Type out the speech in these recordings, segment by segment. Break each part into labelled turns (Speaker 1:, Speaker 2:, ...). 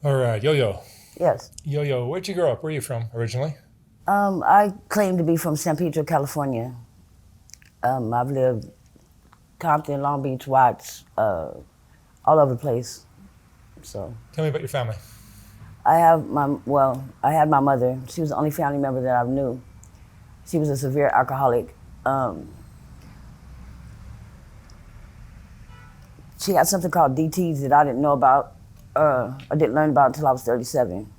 Speaker 1: All right, Yo-Yo.
Speaker 2: Yes.
Speaker 1: Yo-Yo, where'd you grow up? Where are you from originally?
Speaker 2: I claim to be from San Pedro, California. I've lived Compton, Long Beach, Watts, all over the place. So
Speaker 1: Tell me about your family.
Speaker 2: I had my mother. She was the only family member that I knew. She was a severe alcoholic. She had something called DTs that I didn't know about. I didn't learn about until I was 37.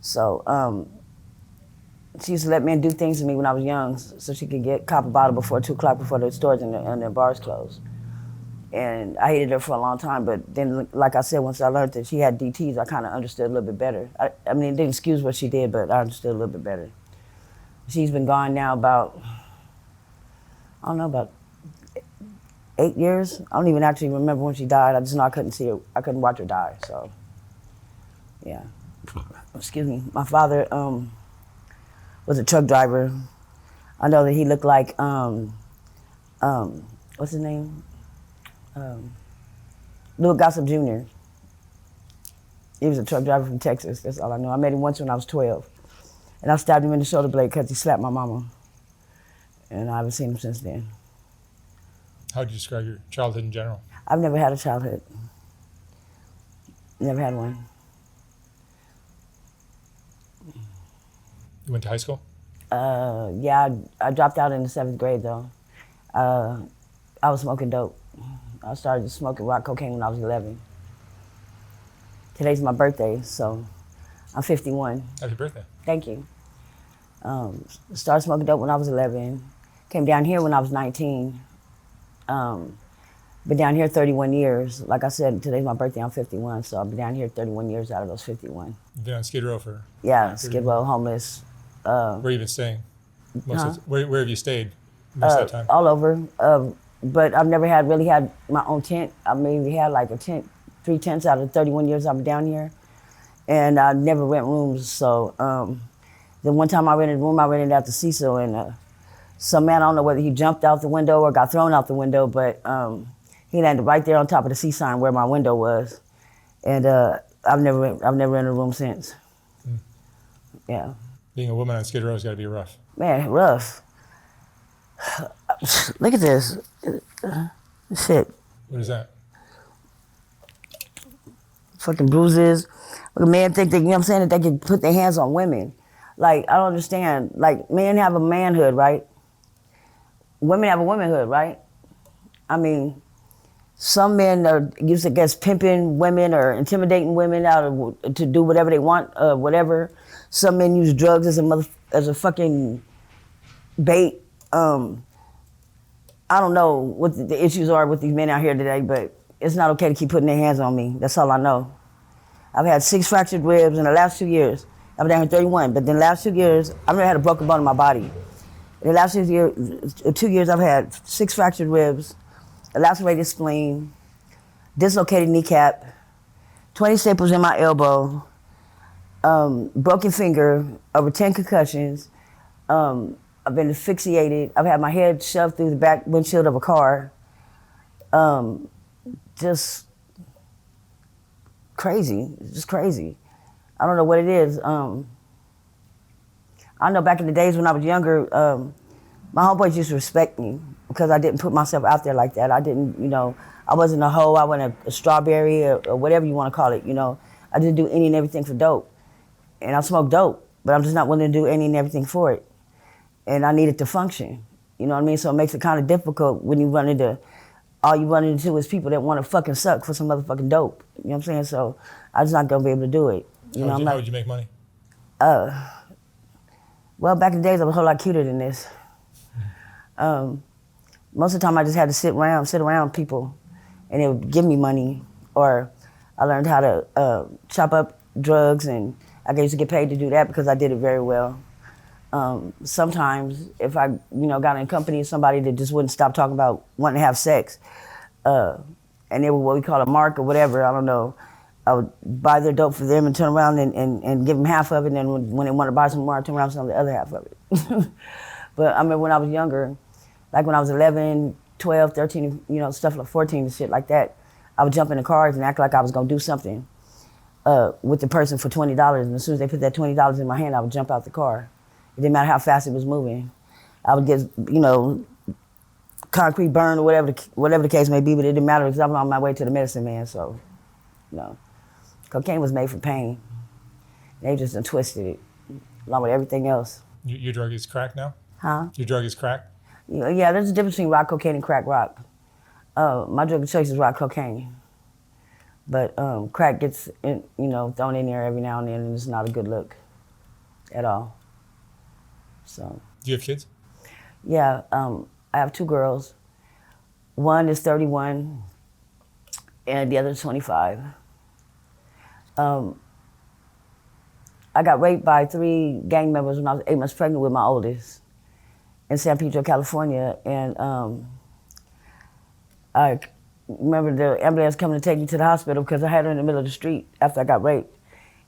Speaker 2: So she used to let men do things to me when I was young so she could cop a bottle before 2 o'clock before the stores and the bars closed. And I hated her for a long time, but then, like I said, once I learned that she had DTs, I kind of understood a little bit better. I mean, it didn't excuse what she did, but I understood a little bit better. She's been gone now about 8 years. I don't even actually remember when she died. I just know I couldn't see her. I couldn't watch her die, so, yeah. Excuse me. My father was a truck driver. I know that he looked like, what's his name? Louis Gossett Jr. He was a truck driver from Texas. That's all I know. I met him once when I was 12. And I stabbed him in the shoulder blade because he slapped my mama. And I haven't seen him since then.
Speaker 1: How would you describe your childhood in general?
Speaker 2: I've never had a childhood. Never had one.
Speaker 1: You went to high school?
Speaker 2: Yeah, I dropped out in the 7th grade, though. I was smoking dope. I started smoking rock cocaine when I was 11. Today's my birthday, so I'm 51.
Speaker 1: Happy birthday.
Speaker 2: Thank you. Started smoking dope when I was 11. Came down here when I was 19. Been down here 31 years. Like I said, today's my birthday, I'm 51, so I've been down here 31 years out of those 51.
Speaker 1: You've been on Skid Row for...
Speaker 2: Yeah, Skid Row, homeless.
Speaker 1: Where have you been staying? Where have you stayed most of that time?
Speaker 2: All over. But I've never really had my own tent. I maybe had like a tent, 3 tents out of the 31 years I've been down here. And I never rent rooms, so the one time I rented a room, I rented out the Cecil, and some man, I don't know whether he jumped out the window or got thrown out the window, but he landed right there on top of the C sign where my window was. And I've never rented a room since. Mm. Yeah.
Speaker 1: Being a woman on Skid Row has got to be rough.
Speaker 2: Man, rough. Look at this. Shit.
Speaker 1: What is that?
Speaker 2: Fucking bruises. A man think that, you know what I'm saying, that they can put their hands on women. Like, I don't understand. Like, men have a manhood, right? Women have a womanhood, right? I mean, some men are used to guess pimping women or intimidating women to do whatever they want, whatever. Some men use drugs as a fucking bait. I don't know what the issues are with these men out here today, but it's not okay to keep putting their hands on me. That's all I know. I've had 6 fractured ribs in the last 2 years. I've been down here 31, but in the last 2 years, I've never had a broken bone in my body. In the last 2 years, I've had 6 fractured ribs, a lacerated spleen, dislocated kneecap, 20 staples in my elbow, broken finger, over 10 concussions. I've been asphyxiated. I've had my head shoved through the back windshield of a car. Just crazy, just crazy. I don't know what it is. I know back in the days when I was younger, my homeboys used to respect me because I didn't put myself out there like that. I didn't, I wasn't a hoe, I wasn't a strawberry or whatever you want to call it, I didn't do any and everything for dope. And I smoked dope, but I'm just not willing to do any and everything for it. And I need it to function, you know what I mean? So it makes it kind of difficult when all you run into is people that want to fucking suck for some motherfucking dope. You know what I'm saying? So I'm just not gonna be able to do it.
Speaker 1: How would you make money?
Speaker 2: Well, back in the days, I was a whole lot cuter than this. Most of the time, I just had to sit around people, and they would give me money, or I learned how to chop up drugs, and I used to get paid to do that because I did it very well. Sometimes, if I, got in company of somebody that just wouldn't stop talking about wanting to have sex, and they were what we call a mark or whatever, I don't know, I would buy their dope for them and turn around and give them half of it, and then when they wanted to buy some more, I'd turn around and sell them the other half of it. But I remember when I was younger, like when I was 11, 12, 13, stuff like 14 and shit like that, I would jump in the cars and act like I was gonna do something. with the person for $20, and as soon as they put that $20 in my hand, I would jump out the car. It didn't matter how fast it was moving. I would get, concrete burn or whatever the case may be, but it didn't matter because I was on my way to the medicine man. So, cocaine was made for pain. They just done twisted it, along with everything else.
Speaker 1: Your drug is crack now?
Speaker 2: Huh?
Speaker 1: Your drug is crack?
Speaker 2: Yeah, there's a difference between rock cocaine and crack rock. My drug of choice is rock cocaine. But crack gets, thrown in there every now and then, and it's not a good look at all. So.
Speaker 1: Do you have kids?
Speaker 2: Yeah, I have 2 girls. One is 31, and the other is 25. I got raped by 3 gang members when I was 8 months pregnant with my oldest in San Pedro, California, and I remember the ambulance coming to take me to the hospital because I had her in the middle of the street after I got raped.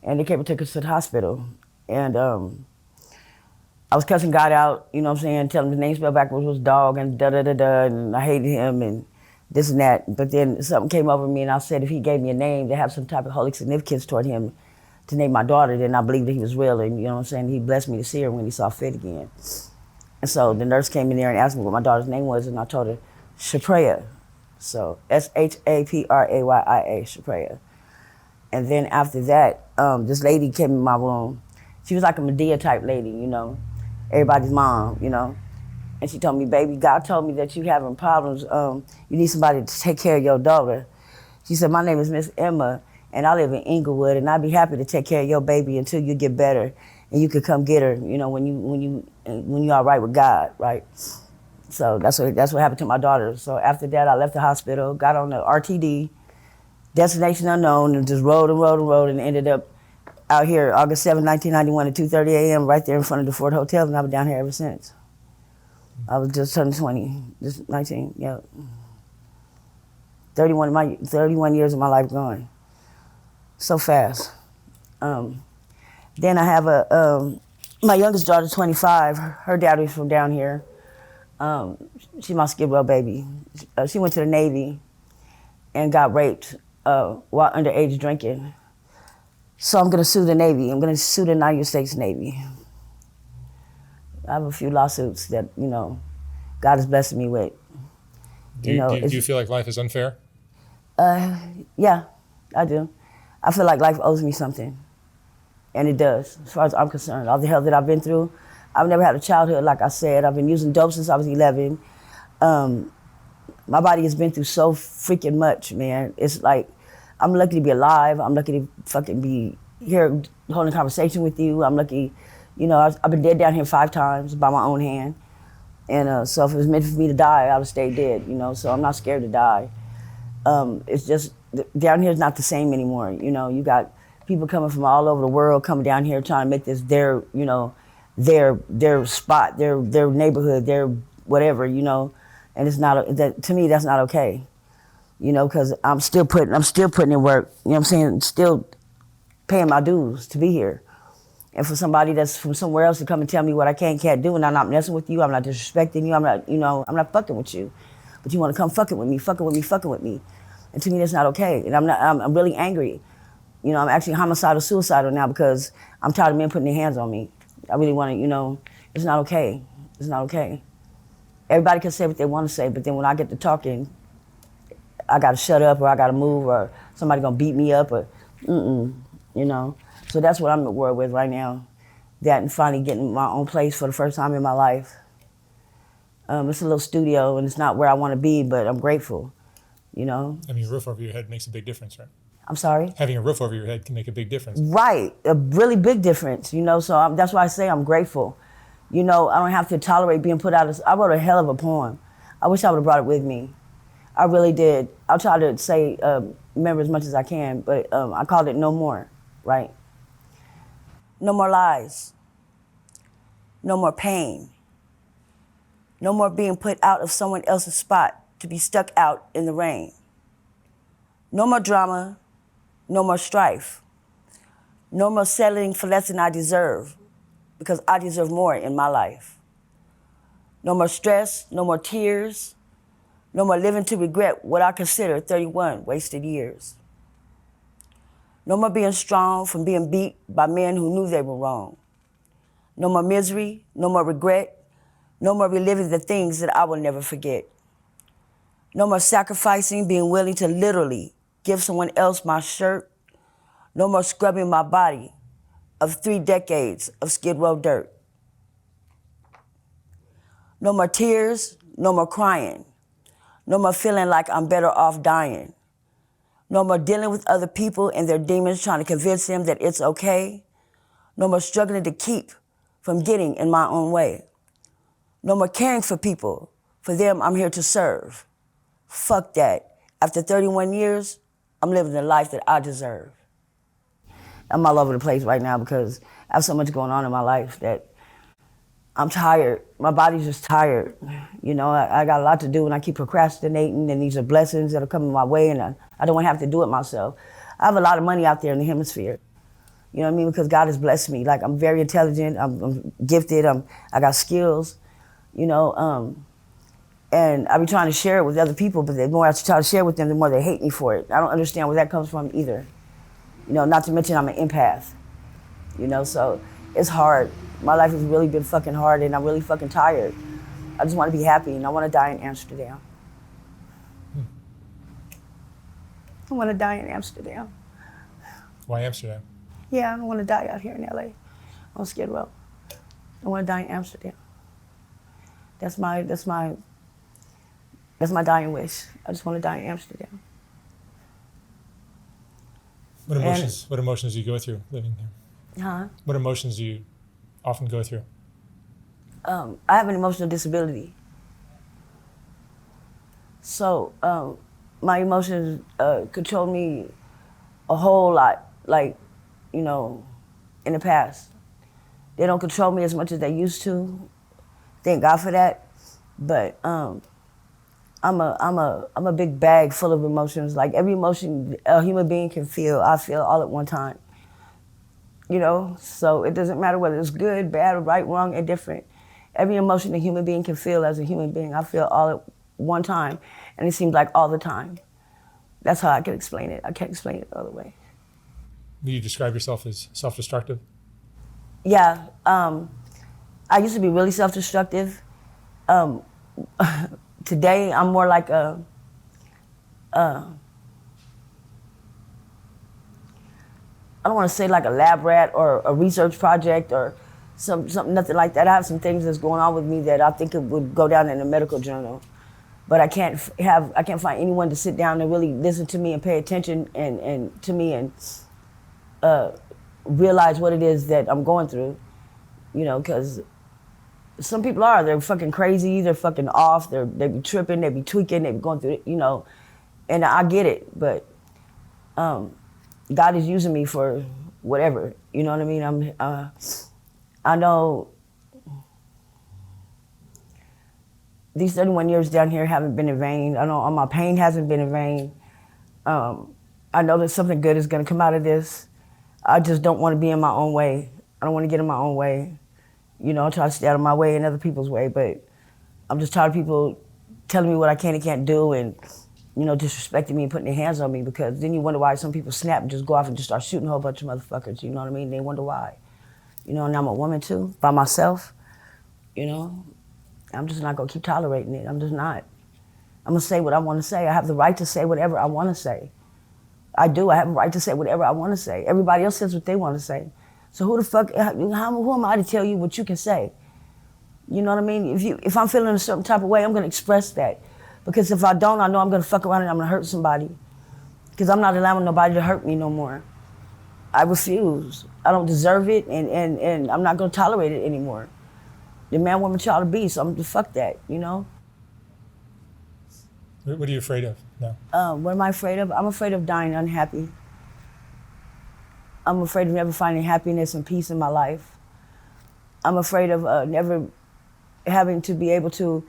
Speaker 2: And they came and took us to the hospital. And I was cussing God out, telling him the name spelled backwards was dog and da-da-da-da, and I hated him and this and that. But then something came over me and I said if he gave me a name to have some type of holy significance toward him to name my daughter, then I believed that he was real. And he blessed me to see her when he saw fit again. And so the nurse came in there and asked me what my daughter's name was, and I told her, Shaprea. So Shaprea, Shaprea. And then after that, this lady came in my room. She was like a Medea type lady, everybody's mom, And she told me, baby, God told me that you having problems. You need somebody to take care of your daughter. She said, my name is Miss Emma, and I live in Inglewood, and I'd be happy to take care of your baby until you get better, and you could come get her, when you all right with God, right? So that's what happened to my daughter. So after that, I left the hospital, got on the RTD, destination unknown, and just rode and ended up out here August 7, 1991 at 2:30 a.m. right there in front of the Ford Hotel, and I've been down here ever since. I was just turning 20, just 19, yeah. 31 years of my life gone. So fast. Then I have my youngest daughter, 25. Her daddy's from down here. She's my Skid Row baby. She went to the Navy and got raped while underage drinking. So I'm gonna sue the Navy. I'm gonna sue the United States Navy. I have a few lawsuits that, God has blessed me with.
Speaker 1: Do you feel like life is unfair?
Speaker 2: Yeah, I do. I feel like life owes me something. And it does, as far as I'm concerned. All the hell that I've been through. I've never had a childhood, like I said. I've been using dope since I was 11. My body has been through so freaking much, man. It's like, I'm lucky to be alive. I'm lucky to fucking be here holding a conversation with you. I'm lucky, I've been dead down here 5 times by my own hand. And so if it was meant for me to die, I would have stayed dead, so I'm not scared to die. It's just, down here is not the same anymore. You got people coming from all over the world coming down here trying to make this their spot, their neighborhood, their whatever, and it's not, to me, that's not okay. Because I'm still putting in work, still paying my dues to be here. And for somebody that's from somewhere else to come and tell me what I can't do, and I'm not messing with you, I'm not disrespecting you, I'm not fucking with you. But you want to come fucking with me. And to me, that's not okay. And I'm really angry. I'm actually homicidal, suicidal now because I'm tired of men putting their hands on me. I really want to, it's not okay. It's not okay. Everybody can say what they want to say, but then when I get to talking, I got to shut up or I got to move or somebody going to beat me up or, So that's what I'm at war with right now. That and finally getting my own place for the first time in my life. It's a little studio and it's not where I want to be, but I'm grateful,
Speaker 1: Having a roof over your head makes a big difference, right?
Speaker 2: I'm sorry?
Speaker 1: Having a roof over your head can make a big difference.
Speaker 2: Right, a really big difference, so that's why I say I'm grateful. I don't have to tolerate being put out. I wrote a hell of a poem. I wish I would have brought it with me. I really did. I'll try to say, remember as much as I can, but I called it No More, right? No more lies. No more pain. No more being put out of someone else's spot to be stuck out in the rain. No more drama. No more strife. No more settling for less than I deserve, because I deserve more in my life. No more stress, no more tears, no more living to regret what I consider 31 wasted years. No more being strong from being beat by men who knew they were wrong. No more misery, no more regret, no more reliving the things that I will never forget. No more sacrificing, being willing to literally give someone else my shirt. No more scrubbing my body of 3 decades of Skid Row dirt. No more tears, no more crying. No more feeling like I'm better off dying. No more dealing with other people and their demons trying to convince them that it's okay. No more struggling to keep from getting in my own way. No more caring for people. For them, I'm here to serve. Fuck that. After 31 years, I'm living the life that I deserve. I'm all over the place right now because I have so much going on in my life that I'm tired. My body's just tired. You know, I got a lot to do and I keep procrastinating, and these are blessings that are coming my way, and I don't want to have to do it myself. I have a lot of money out there in the hemisphere. You know what I mean? Because God has blessed me. Like, I'm very intelligent, I'm gifted, I got skills, you know, and I be trying to share it with other people, but the more I try to share with them, the more they hate me for it. I don't understand where that comes from either. You know, not to mention I'm an empath, you know, so it's hard. My life has really been fucking hard, and I'm really fucking tired. I just want to be happy, and I want to die in Amsterdam. I want to die in Amsterdam.
Speaker 1: Why Amsterdam?
Speaker 2: Yeah, I don't want to die out here in LA on Skid Row. I want to die in Amsterdam. That's my dying wish. I just want to die in Amsterdam.
Speaker 1: What emotions do you go through living there?
Speaker 2: Huh?
Speaker 1: What emotions do you often go through?
Speaker 2: I have an emotional disability. So my emotions control me a whole lot, like, you know, in the past. They don't control me as much as they used to. Thank God for that. But I'm a big bag full of emotions. Like, every emotion a human being can feel, I feel all at one time. You know, so it doesn't matter whether it's good, bad, right, wrong, indifferent. Every emotion a human being can feel as a human being, I feel all at one time. And it seems like all the time. That's how I can explain it. I can't explain it the other way.
Speaker 1: Do you describe yourself as self-destructive?
Speaker 2: Yeah, I used to be really self-destructive. Today, I'm more like I don't want to say like a lab rat or a research project or something, nothing like that. I have some things that's going on with me that I think it would go down in a medical journal. But I can't find anyone to sit down and really listen to me and pay attention and to me and realize what it is that I'm going through, you know, because some people they're fucking crazy, they're fucking off, they be tripping, they be tweaking, they be going through it, you know, and I get it, but God is using me for whatever, you know what I mean? I know these 31 years down here haven't been in vain. I know all my pain hasn't been in vain. I know that something good is gonna come out of this. I just don't want to be in my own way. I don't want to get in my own way. You know, I try to stay out of my way and other people's way, but I'm just tired of people telling me what I can and can't do and, you know, disrespecting me and putting their hands on me, because then you wonder why some people snap and just go off and just start shooting a whole bunch of motherfuckers, you know what I mean? They wonder why. You know, and I'm a woman too, by myself, you know? I'm just not gonna keep tolerating it. I'm just not. I'm gonna say what I wanna say. I have the right to say whatever I wanna say. I do, I have a right to say whatever I wanna say. Everybody else says what they wanna say. So who the fuck, who am I to tell you what you can say? You know what I mean? If I'm feeling a certain type of way, I'm gonna express that. Because if I don't, I know I'm gonna fuck around and I'm gonna hurt somebody. Because I'm not allowing nobody to hurt me no more. I refuse. I don't deserve it, and I'm not gonna tolerate it anymore. The man, woman, child, or beast, I'm gonna fuck that, you know?
Speaker 1: What are you afraid of now?
Speaker 2: What am I afraid of? I'm afraid of dying unhappy. I'm afraid of never finding happiness and peace in my life. I'm afraid of never having to be able to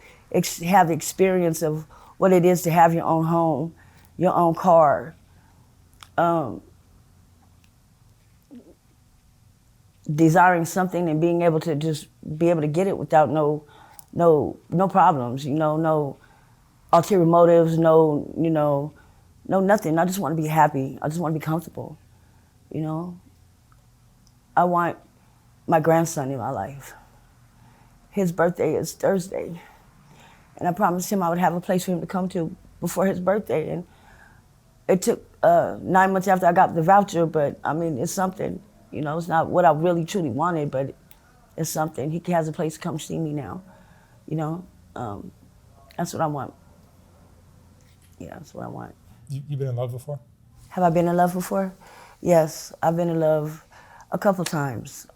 Speaker 2: have the experience of what it is to have your own home, your own car. Desiring something and being able to just be able to get it without no problems, you know, no ulterior motives, no nothing. I just want to be happy. I just want to be comfortable. You know, I want my grandson in my life. His birthday is Thursday. And I promised him I would have a place for him to come to before his birthday. And it took 9 months after I got the voucher, but I mean, it's something. You know, it's not what I really truly wanted, but it's something. He has a place to come see me now. You know, that's what I want. Yeah, that's what I want.
Speaker 1: You been in love before?
Speaker 2: Have I been in love before? Yes, I've been in love a couple times.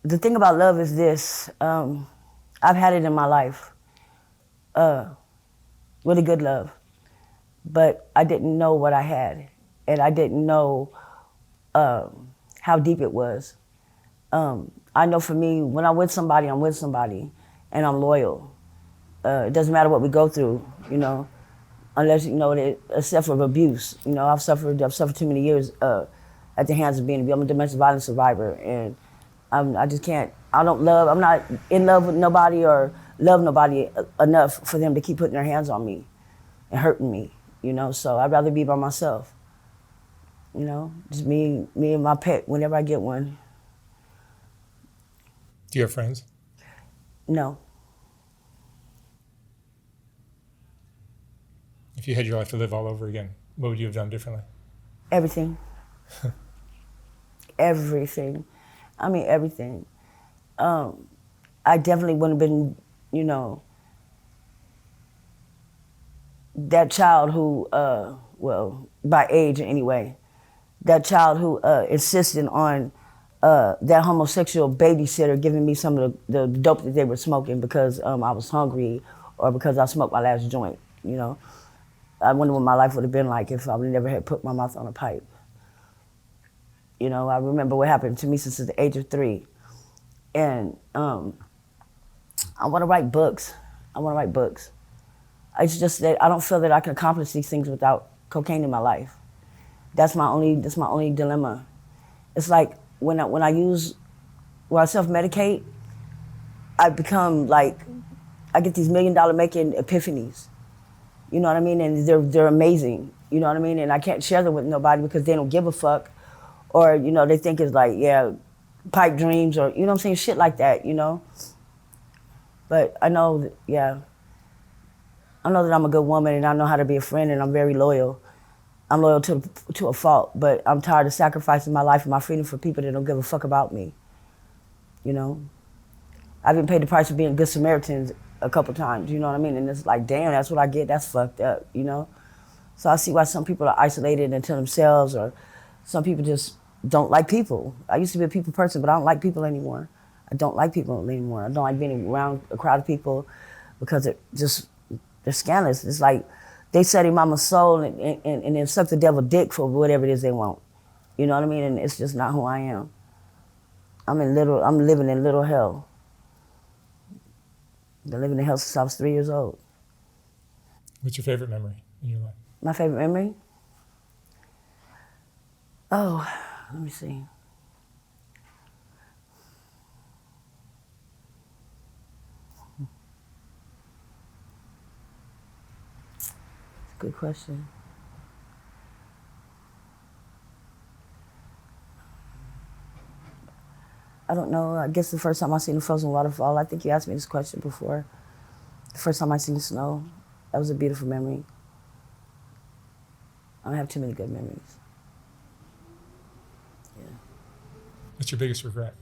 Speaker 2: The thing about love is this. I've had it in my life. Really good love. But I didn't know what I had. And I didn't know how deep it was. I know for me, when I'm with somebody, I'm with somebody. And I'm loyal. It doesn't matter what we go through, you know, unless, you know, except for abuse. You know, I've suffered too many years at the hands of being abused. I'm a domestic violence survivor, and I just can't, I'm not in love with nobody or love nobody enough for them to keep putting their hands on me and hurting me, you know, so I'd rather be by myself, you know, just me and my pet whenever I get one.
Speaker 1: Do you have friends?
Speaker 2: No.
Speaker 1: If you had your life to live all over again, what would you have done differently?
Speaker 2: Everything. Everything. I mean, everything. I definitely wouldn't have been, you know, that child who, well, by age anyway, that child who insisted on that homosexual babysitter giving me some of the dope that they were smoking because I was hungry or because I smoked my last joint, you know. I wonder what my life would have been like if I would never had put my mouth on a pipe. You know, I remember what happened to me since the age of 3. And I want to write books. It's just that I don't feel that I can accomplish these things without cocaine in my life. That's my only dilemma. It's like when I self-medicate, I become like, I get these $1 million making epiphanies. You know what I mean? And they're amazing. You know what I mean? And I can't share them with nobody because they don't give a fuck. Or, you know, they think it's like, yeah, pipe dreams or, you know what I'm saying? Shit like that, you know? But I know that, yeah. I know that I'm a good woman and I know how to be a friend and I'm very loyal. I'm loyal to a fault, but I'm tired of sacrificing my life and my freedom for people that don't give a fuck about me. You know? I've been paid the price for being a good Samaritan a couple times, you know what I mean? And it's like, damn, that's what I get, that's fucked up, you know? So I see why some people are isolated into themselves or some people just don't like people. I used to be a people person, but I don't like people anymore. I don't like people anymore. I don't like being around a crowd of people because they're scandalous. It's like they study mama's soul and then suck the devil dick for whatever it is they want. You know what I mean? And it's just not who I am. I'm living in little hell. I've been living in hell since I was 3 years old.
Speaker 1: What's your favorite memory in your life?
Speaker 2: My favorite memory? Oh, let me see. That's a good question. I don't know. I guess the first time I seen a frozen waterfall, I think you asked me this question before. The first time I seen snow, that was a beautiful memory. I don't have too many good memories. Yeah.
Speaker 1: What's your biggest regret?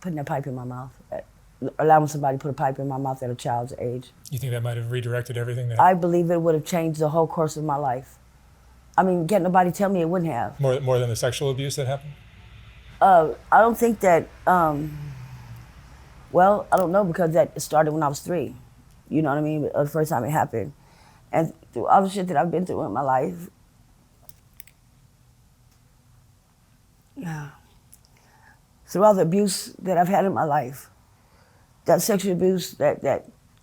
Speaker 2: Putting that pipe in my mouth. Allowing somebody to put a pipe in my mouth at a child's age.
Speaker 1: You think that might have redirected everything?
Speaker 2: I believe it would have changed the whole course of my life. I mean, can't nobody tell me it wouldn't have.
Speaker 1: More than the sexual abuse that happened?
Speaker 2: I don't think that, well, I don't know because that started when I was 3. You know what I mean? The first time it happened. And through all the shit that I've been through in my life, yeah. Through all the abuse that I've had in my life, that sexual abuse that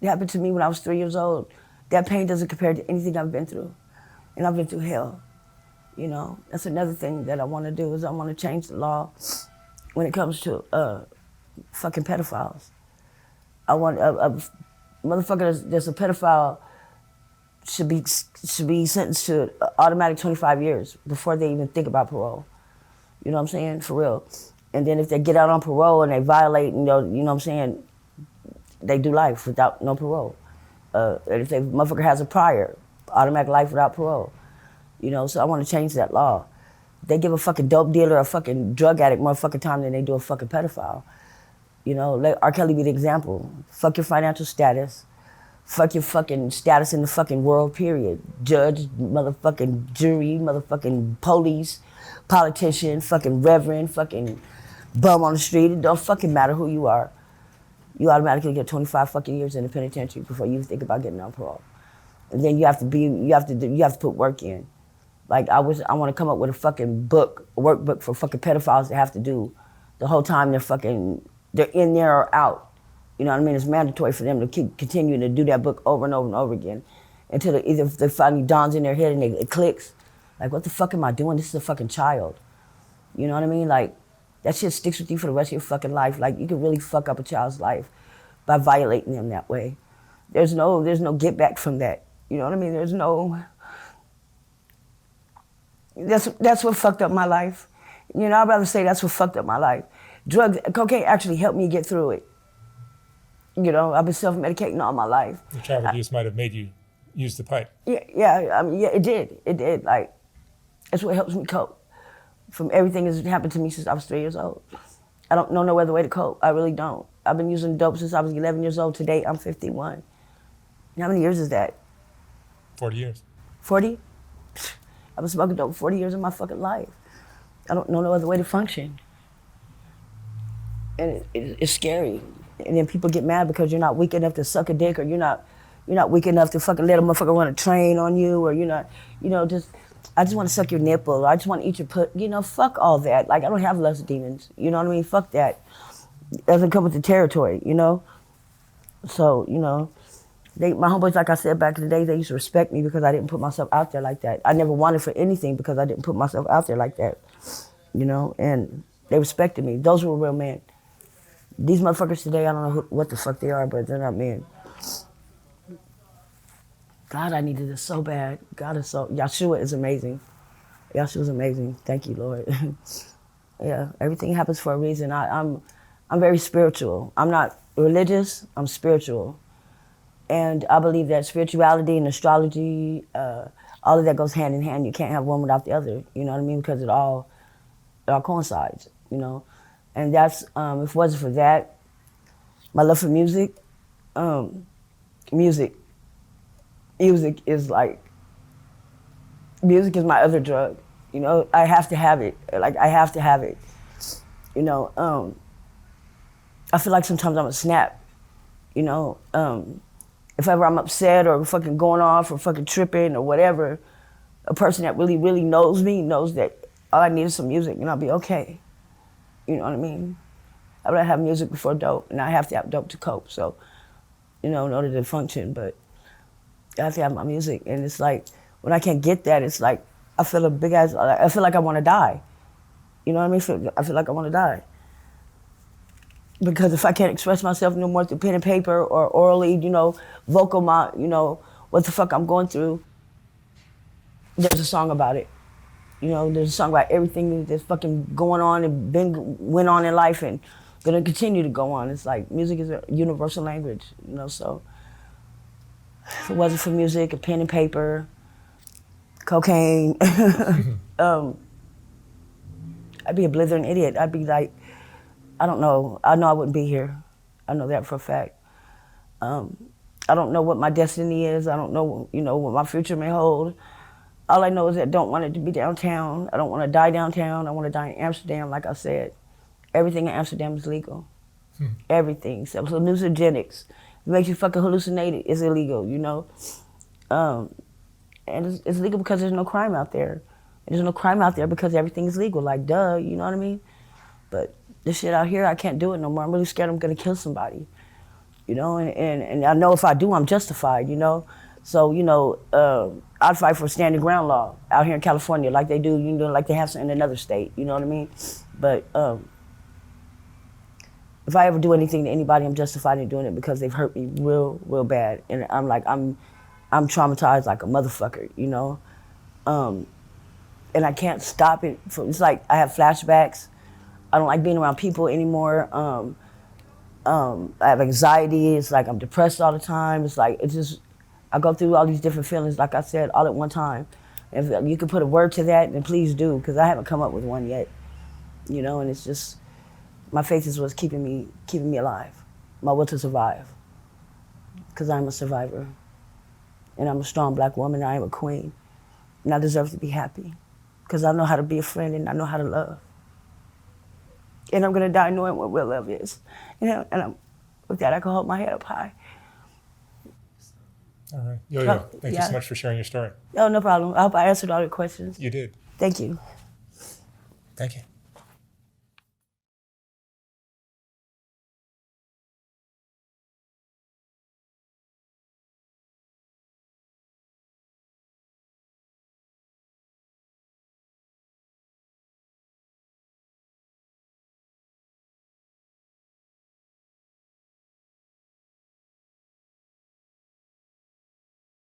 Speaker 2: happened to me when I was 3 years old, that pain doesn't compare to anything I've been through. And I've been through hell. You know, that's another thing that I want to do is I want to change the law when it comes to fucking pedophiles. I want a motherfucker that's a pedophile should be sentenced to automatic 25 years before they even think about parole. You know what I'm saying? For real. And then if they get out on parole and they violate, you know what I'm saying, they do life without no parole. And if the motherfucker has a prior, automatic life without parole. You know, so I want to change that law. They give a fucking dope dealer, a fucking drug addict more fucking time than they do a fucking pedophile. You know, let R. Kelly be the example. Fuck your financial status. Fuck your fucking status in the fucking world, period. Judge, motherfucking jury, motherfucking police, politician, fucking reverend, fucking bum on the street. It don't fucking matter who you are. You automatically get 25 fucking years in the penitentiary before you think about getting on parole. And then you have to put work in. Like I want to come up with a fucking workbook for fucking pedophiles to have to do the whole time they're in there or out. You know what I mean? It's mandatory for them to keep continuing to do that book over and over and over again until either they finally dawns in their head and it clicks. Like, what the fuck am I doing? This is a fucking child. You know what I mean? Like, that shit sticks with you for the rest of your fucking life. Like, you can really fuck up a child's life by violating them that way. There's no get back from that. You know what I mean? There's no. That's what fucked up my life. You know, I'd rather say that's what fucked up my life. Cocaine actually helped me get through it. You know, I've been self-medicating all my life.
Speaker 1: The child abuse might have made you use the pipe.
Speaker 2: Yeah, it did. It did. Like, that's what helps me cope from everything that's happened to me since I was 3 years old. I don't know no other way to cope. I really don't. I've been using dope since I was 11 years old. Today, I'm 51. How many years is that?
Speaker 1: 40 years.
Speaker 2: 40? I've been smoking dope 40 years of my fucking life. I don't know no other way to function. And it's scary. And then people get mad because you're not weak enough to suck a dick, or you're not weak enough to fucking let a motherfucker run a train on you, or you're not, I just want to suck your nipple, or I just want to eat your put, fuck all that. Like, I don't have lust demons, you know what I mean? Fuck that. It doesn't come with the territory, So, my homeboys, like I said back in the day, they used to respect me because I didn't put myself out there like that. I never wanted for anything because I didn't put myself out there like that, and they respected me. Those were real men. These motherfuckers today, I don't know what the fuck they are, but they're not men. God, I needed this so bad. Yahshua is amazing. Yahshua is amazing. Thank you, Lord. Yeah, everything happens for a reason. I'm very spiritual. I'm not religious, I'm spiritual. And I believe that spirituality and astrology, all of that goes hand in hand. You can't have one without the other, you know what I mean? Because it all coincides, And that's, if it wasn't for that, my love for music is my other drug. I have to have it. Like, I have to have it. I feel like sometimes I'm a snap, if ever I'm upset or fucking going off or fucking tripping or whatever, a person that really, really knows me knows that all I need is some music and I'll be okay. You know what I mean? I would have music before dope, and I have to have dope to cope. So, in order to function, but I have to have my music. And it's like, when I can't get that, it's like, I feel I feel like I want to die. You know what I mean? I feel like I want to die. Because if I can't express myself no more through pen and paper or orally, vocal, what the fuck I'm going through, there's a song about it. There's a song about everything that's fucking going on and went on in life and gonna continue to go on. It's like, music is a universal language, so if it wasn't for music and pen and paper, cocaine, I'd be a blithering idiot. I'd be like, I don't know. I know I wouldn't be here. I know that for a fact. I don't know what my destiny is. I don't know, what my future may hold. All I know is that I don't want it to be downtown. I don't want to die downtown. I want to die in Amsterdam, like I said. Everything in Amsterdam is legal. Everything, except hallucinogenics. It makes you fucking hallucinate, it's illegal, And it's legal because there's no crime out there. There's no crime out there because everything is legal. Like, duh, you know what I mean? But this shit out here, I can't do it no more. I'm really scared I'm gonna kill somebody, and I know if I do, I'm justified, So, I'd fight for standing ground law out here in California, like they do, like they have in another state, you know what I mean? But if I ever do anything to anybody, I'm justified in doing it because they've hurt me real, real bad. And I'm I'm traumatized like a motherfucker, you know? And I can't stop it. It's like I have flashbacks. I don't like being around people anymore. I have anxiety. It's like I'm depressed all the time. It's like, I go through all these different feelings, like I said, all at one time. If you could put a word to that, then please do, because I haven't come up with one yet. You know, and it's just, my faith is what's keeping me alive. My will to survive. Because I'm a survivor. And I'm a strong black woman. I am a queen. And I deserve to be happy. Because I know how to be a friend and I know how to love. And I'm going to die knowing what real love is. You know, and with that, I can hold my head up high.
Speaker 1: All right. Yo-Yo, thank you so much for sharing your story.
Speaker 2: No problem. I hope I answered all your questions.
Speaker 1: You did.
Speaker 2: Thank you.
Speaker 1: Thank you.